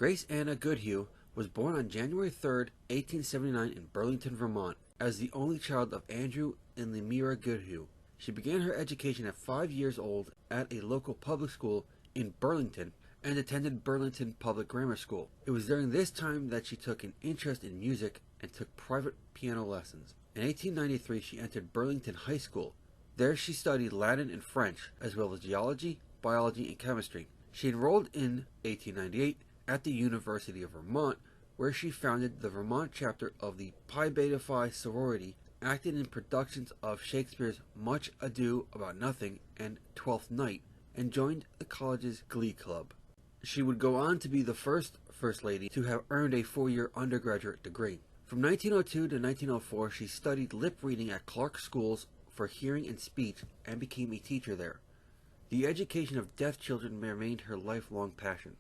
Grace Anna Goodhue was born on January 3, 1879 in Burlington, Vermont, as the only child of Andrew and Lemira Goodhue. She began her education at 5 years old at a local public school in Burlington and attended Burlington Public Grammar School. It was during this time that she took an interest in music and took private piano lessons. In 1893, she entered Burlington High School. There she studied Latin and French, as well as geology, biology, and chemistry. She enrolled in 1898 at the University of Vermont, where she founded the Vermont chapter of the Pi Beta Phi sorority, acted in productions of Shakespeare's Much Ado About Nothing and Twelfth Night, and joined the college's Glee Club. She would go on to be the first First Lady to have earned a 4-year undergraduate degree. From 1902 to 1904, she studied lip reading at Clarke Schools for hearing and speech and became a teacher there. The education of deaf children remained her lifelong passion.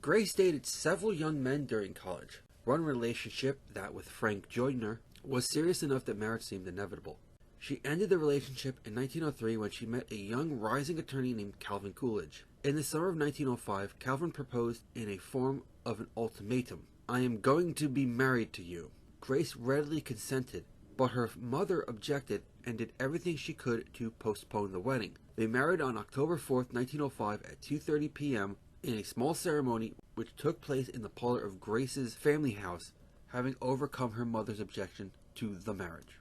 Grace dated several young men during college. One relationship, that with Frank Joyner, was serious enough that marriage seemed inevitable. She ended the relationship in 1903 when she met a young rising attorney named Calvin Coolidge. In the summer of 1905, Calvin proposed in a form of an ultimatum. "I am going to be married to you." Grace readily consented, but her mother objected and did everything she could to postpone the wedding. They married on October 4, 1905 at 2:30 p.m. in a small ceremony which took place in the parlor of Grace's family house, having overcome her mother's objection to the marriage.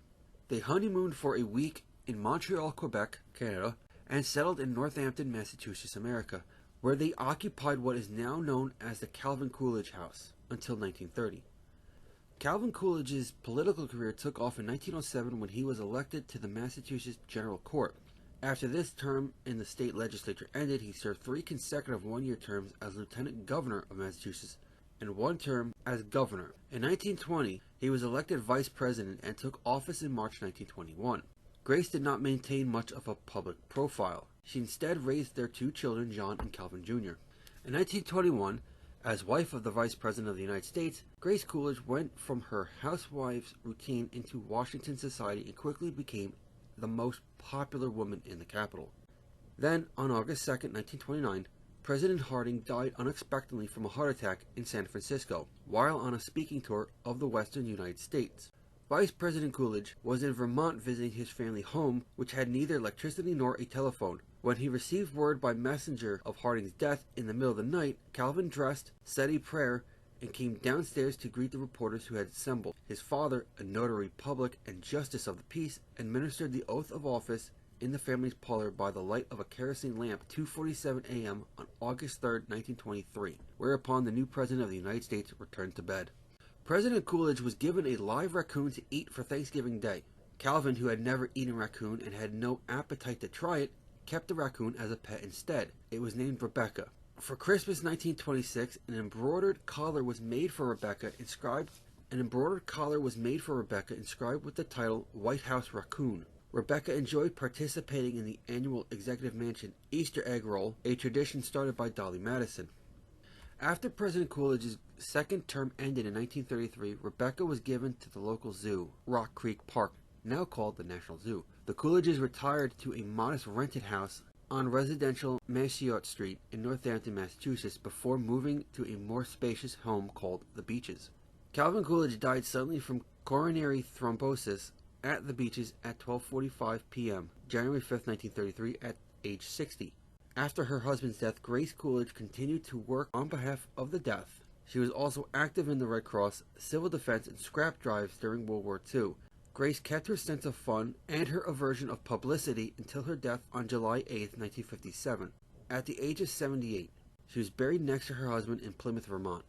They honeymooned for a week in Montreal, Quebec, Canada, and settled in Northampton, Massachusetts, America, where they occupied what is now known as the Calvin Coolidge House until 1930. Calvin Coolidge's political career took off in 1907 when he was elected to the Massachusetts General Court. After this term in the state legislature ended, he served 3 consecutive one-year terms as Lieutenant Governor of Massachusetts and 1 term as governor. In 1920, he was elected vice president and took office in March 1921. Grace did not maintain much of a public profile. She instead raised their 2 children, John and Calvin Jr. In 1921, as wife of the Vice President of the United States, Grace Coolidge went from her housewife's routine into Washington society and quickly became the most popular woman in the capital. Then, on August 2, 1929, President Harding died unexpectedly from a heart attack in San Francisco while on a speaking tour of the western United States. Vice President Coolidge was in Vermont visiting his family home, which had neither electricity nor a telephone. When he received word by messenger of Harding's death in the middle of the night, Calvin dressed, said a prayer, and came downstairs to greet the reporters who had assembled. His father, a notary public and justice of the peace, administered the oath of office in the family's parlor by the light of a kerosene lamp at 2:47 a.m. on August 3, 1923, whereupon the new President of the United States returned to bed. President Coolidge was given a live raccoon to eat for Thanksgiving Day. Calvin, who had never eaten raccoon and had no appetite to try it, kept the raccoon as a pet instead. It was named Rebecca. For Christmas 1926, an embroidered collar was made for Rebecca inscribed with the title White House Raccoon. Rebecca enjoyed participating in the annual Executive Mansion Easter egg roll, a tradition started by Dolly Madison. After President Coolidge's second term ended in 1933, Rebecca was given to the local zoo, Rock Creek Park, now called the National Zoo. The Coolidges retired to a modest rented house on residential Maciot Street in Northampton, Massachusetts, before moving to a more spacious home called The Beeches. Calvin Coolidge died suddenly from coronary thrombosis at The Beeches at 12:45 p.m., January 5, 1933, at age 60. After her husband's death, Grace Coolidge continued to work on behalf of the deaf. She was also active in the Red Cross, civil defense, and scrap drives during World War II. Grace kept her sense of fun and her aversion of publicity until her death on July 8, 1957, at the age of 78. She was buried next to her husband in Plymouth, Vermont.